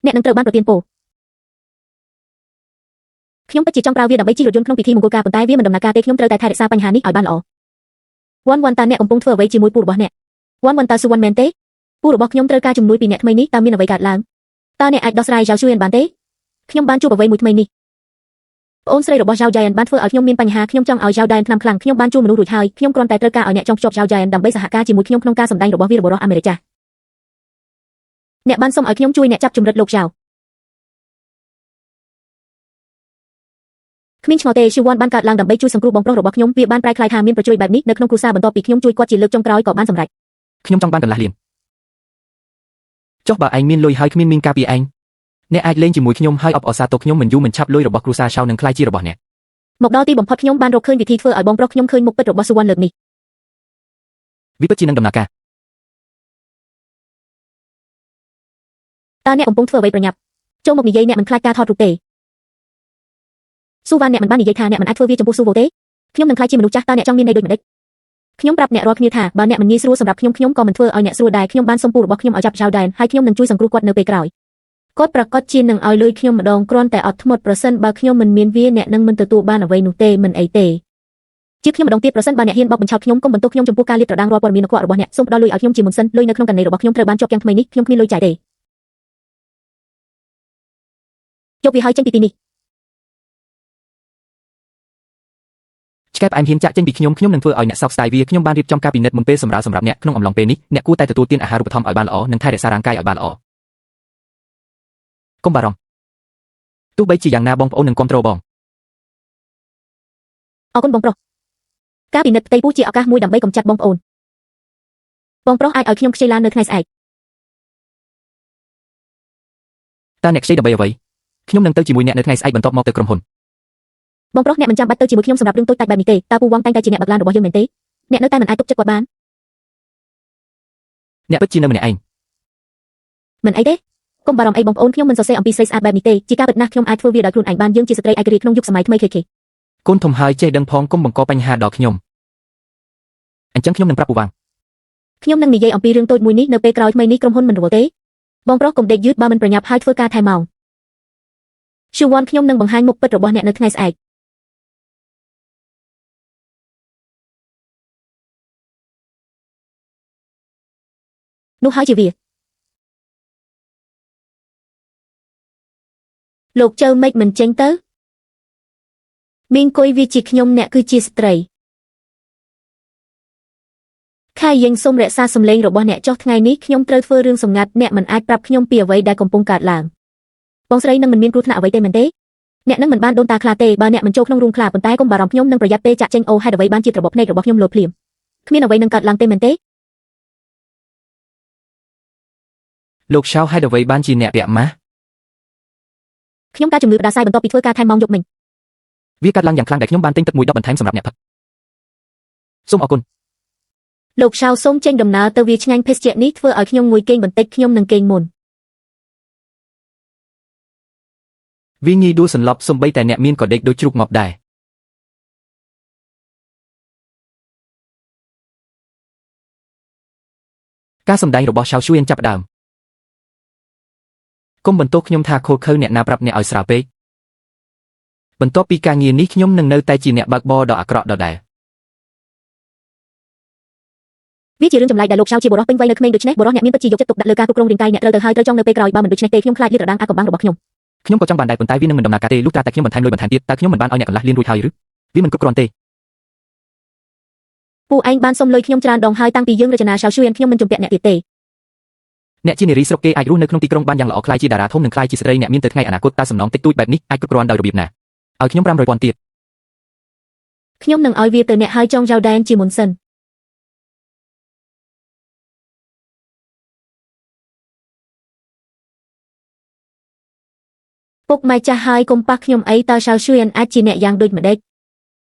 អ្នកនឹងត្រូវបានប្រទានពរខ្ញុំពិតជាចង់ប្រើវាដើម្បីជិះរថយន្តក្នុងពិធីមង្គលការប៉ុន្តែវាមិនដំណើរការទេខ្ញុំត្រូវតែថែរក្សាបញ្ហានេះឲ្យបានល្អវ៉ាន់តើអ្នកកំពុងធ្វើអ្វីជាមួយពូរបស់អ្នកវ៉ាន់តើស៊ូវ៉ាន់មែនទេពូរបស់ខ្ញុំត្រូវការជំនួយពីអ្នកថ្មីនេះតើមានអ្វីកើតឡើងតើអ្នកអាចដោះស្រាយយ៉ាវស៊ូយិនបានទេខ្ញុំបានជួបអ្វីមួយថ្មីនេះប្អូនស្រីរបស់យ៉ាវយ៉ៃអិនបានធ្វើឲ្យខ្ញុំមានបញ្ហាខ្ញុំចង់ឲ្យយ៉ាវយ៉ៃអិនខ្លាំងខ្ញុំបានជួបមនុស្សរួចហើយខ្ញុំគ្រាន់តែត្រូវការឲ្យអ្នកចងភ្ជាប់យ៉ាវយ៉ៃអិនដើម្បីសហការជាមួយខ្ញុំក្នុងការសម្ដែងរបស់វីរបុរសអាមេរិកចាស់អ្នកបានសុំឲ្យខ្ញុំជួយអ្នកចាប់ជំរិតលោកយ៉ាវគ្មានឆ្ងល់ទេឈីវ៉ាន់បានកើតឡើងដើម្បីជួយសង្គ្រោះបងប្រុសរបស់ខ្ញុំវាបានប្រែក្លាយថាមានប្រជុយបែបនេះនៅក្នុងគ្រួសារបន្ទាប់ពីខ្ញុំជួយគាត់ជាលើកចុងក្រោយក៏បានសម្រេចខ្ញុំចង់បានកន្លះលានចុះបើឯងមានលុយហើយគ្មានមានការពីឯងអ្នកអាចលេងជាមួយខ្ញុំហើយអបអរសាទរខ្ញុំមិនយូរមិនឆាប់លុយរបស់គ្រួសារឆៅនឹងខ្លាយជារបស់អ្នកមកដល់ទីបំផុតខ្ញុំបានរកឃើញវិធីធ្វើឲ្យបងប្រុសខ្ញុំឃើញមុខពិតរបស់ស៊ូវ៉ាន់លើកនេះវាពិតជានឹងដំណើរការតើអ្នកកំពុងធ្វើអ្វីប្រញាប់ចូលមកនិយាយអ្នកមិនខ្លាចការថតរូបទេស៊ូវ៉ាន់អ្នកមិនបាននិយាយថាអ្នកមិនអាចធ្វើវាចំពោះស៊ូវ៉ូទេខ្ញុំនឹងខ្លាចជាមនុស្សចាស់តើអ្នកចង់មានន័យដូចម្តេចខ្ញុំប្រាប់អ្នករាល់គ្នាថាបើអ្នកមិនងាយស្រួលសម្រាប់ខ្ញុំក៏មិនធ្វើឲ្យអ្នកស្រួលដែរខ្ញុំបានសុំពូរបស់ខ្ញុំឲ្យចាប់យ៉ាវដែរហើយខ្ញុំនឹងជួយសង្គ្រោះគាត់នៅពេលក្រោយគាត់ប្រកាសជានឹងឲ្យលុយខ្ញុំម្ដងគ្រាន់តែអត់ធ្មត់ប្រសិនបើខ្ញុំមិនមានវាអ្នកនឹងមិនទទួលបានអ្វីនោះទេមិនអីទេជាខ្ញុំម្ដងទៀតប្រសិនបើអ្នកហ៊ានបោកបញ្ឆោតខ្ញុំកុំបន្ទោសខ្ញុំចំពោះការលាតត្រដាងរាល់ព័ត៌មានកក់របស់អ្នកសូមផ្ដល់លុយឲ្យខ្ញុំជាមុនសិនលុយនៅក្នុងកណ្ដេរបស់ខ្ញុំត្រូវបានជាប់យ៉ាងថ្មីនេះខ្ញុំគ្មានលុយចាយទេយកវាឲ្យចេញពីទីនេះឆ្កែផ្អែមហ៊ានចាក់ចេញពីខ្ញុំនឹងធ្វើឲ្យអ្នកសោកស្ដាយវាខ្ញុំបានរៀបចំការពិនិត្យមុនពេលសម្រាប់អ្នកក្នុងអំឡុងពេលនេះអ្នកគួរតែទទួលទានអាហារូបត្ថម្ភឲ្យបានល្អនិងថែរក្សារាងកាយឲ្យបានល្អកុំបារម្ភទោះបីជាយ៉ាងណាបងប្អូននឹងគ្រប់គ្រងបងអរគុណបងប្រុសការពិនិត្យផ្ទៃពោះជាឱកាសមួយដើម្បីកម្ចាត់បងប្អូនបងប្រុសអាចឲ្យខ្ញុំខ្ចីឡាននៅថ្ងៃស្អែកតើអ្នកខ្ចីដើម្បីអ្វីខ្ញុំនឹងទៅជាមួយអ្នកនៅថ្ងៃស្អែកបន្ទាប់មកទៅក្រុមហ៊ុនបងប្រុសអ្នកមិនចាំបាច់ទៅជាមួយខ្ញុំសម្រាប់រឿងតូចតាចបែបនេះទេតើពូវ៉ាងតែងតែជាអ្នកបើកឡានរបស់យើងមែនទេអ្នកនៅតែមិនអាចទុកចិត្តគាត់បានអ្នកពិតជានៅម្នាក់ឯងមិនអីទេកុំបារម្ភអីបងប្អូនខ្ញុំមិនសរសេរអំពីស្រីស្អាតបែបនេះទេជាការពិតណាស់ខ្ញុំអាចធ្វើវាដោយខ្លួនឯងបានយើងជាស្ត្រីឯករាជ្យក្នុងយុគសម័យថ្មីKKកូនធំហើយចេះដឹងផងកុំបង្កបញ្ហាដល់ខ្ញុំអញ្ចឹងខ្ញុំនឹងប្រាប់ពូវ៉ាងខ្ញុំនឹងនិយាយអំពីរឿងតូចមួយនេះនៅពេលក្រោយថ្មីនេះក្រុមហ៊ុនមិនរវល់ទេបងប្រុសកុំដេកយឺតបើមិនប្រញាប់ហើយធ្វើការថែម៉ោងឈូវ៉ាន់ខ្ញុំនឹងបង្ហាញមុខពិតរបស់អ្នកនៅថ្ងៃស្អែកនោះហើយជាវាលោកចៅម៉េចមិនចេញទៅមីងគុយវាជាខ្ញុំអ្នកគឺជាស្ត្រីខែយើងសូមរក្សាសម្លេងរបស់អ្នកចុះថ្ងៃនេះខ្ញុំត្រូវធ្វើរឿងសម្ងាត់អ្នកមិនអាចប្រាប់ខ្ញុំពីអ្វីដែលកំពុងកើតឡើងបងស្រីនឹងមិនមានគ្រោះថ្នាក់អ្វីទេមែនទេអ្នកនឹងមិនបានដូនតាខ្លាទេបើអ្នកមិនចូលក្នុងរូងខ្លាប៉ុន្តែកុំបារម្ភខ្ញុំនឹងប្រយ័ត្នពេលចាក់ចេញអូហេតុអ្វីបានជារបបភ្នែករបស់ខ្ញុំលោតភ្លាមគ្មានអ្វីនឹងកើតឡើងទេមែនទេលោកឆៅហេតុអ្វីបានជាអ្នកពាក់ម៉ាស់ខ្ញុំការជំងឺផ្ដាសាយបន្ទាប់ពីធ្វើការថែម៉ោងយប់មិញវាកាត់ឡើងយ៉ាងខ្លាំងដែលខ្ញុំបានទិញទឹកមួយដបបន្ថែមសម្រាប់អ្នកផឹកសូមអរគុណលោកឆៅសូមចេញដំណើរទៅវាឆ្ងាញ់ភេសជ្ជៈនេះធ្វើឲ្យខ្ញុំងុយគេងបន្តិចខ្ញុំនឹងគេងមុនវាងាយដួលសន្លប់សំបីតែអ្នកមានក៏ដេកដូចជ្រូកងាប់ដែរការសម្ដែងរបស់ឆៅឈួយចាប់ផ្ដើមកុំបន្ទោសខ្ញុំថាខូខើអ្នកណាប្រាប់អ្នកឲ្យស្រាលពេកបន្ទាប់ពីការងារនេះខ្ញុំនឹងនៅតែជាអ្នកបើកបរដ៏អាក្រក់ដដែលវាជារឿងចម្លែកដែលលោកឆៅជាបុរសពេញវ័យនៅក្មេងដូច្នេះបុរសអ្នកមានពិតជាយកចិត្តទុកដាក់លើការគ្រប់គ្រងរាងកាយអ្នកត្រូវទៅហើយត្រូវចង់នៅពេលក្រោយបើមិនដូច្នេះទេខ្ញុំខ្លាចលាតត្រដាងអាថ៌កំបាំងរបស់ខ្ញុំក៏ចង់បានដែរប៉ុន្តែវានឹងមិនដំណើរការទេលុះត្រាតែខ្ញុំបន្ថែមលុយបន្ថែមទៀតតើខ្ញុំមិនបានឲ្យអ្នកកន្លះលានរួចហើយឬវាមិនគ្រប់គ្រាន់ទេពូឯងបានសុំលុយខ្ញុំច្រើនដងហើយតាំងពីយើងរចនាឆៅឈួយខ្ញុំមិនជំពាក់អ្នកទៀតទេអ្នកជានារីស្រុកគេអាចរស់នៅក្នុងទីក្រុងបានយ៉ាងល្អខ្លាយជាតារាធំនិងខ្លាយជាស្ត្រីអ្នកមានទៅថ្ងៃអនាគតតើសំណងតិចតួចបែបនេះអាចគ្រប់គ្រាន់ដោយរបៀបណាឲ្យខ្ញុំ500,000ទៀតខ្ញុំនឹងឲ្យវាទៅអ្នកហើយចង់យ៉ាវដែនជាមុនសិនពុកម៉ែចាស់ហើយកុំប៉ះខ្ញុំអីតើឆៅឈួយអាចជាអ្នកយ៉ាងដូចម្ដេច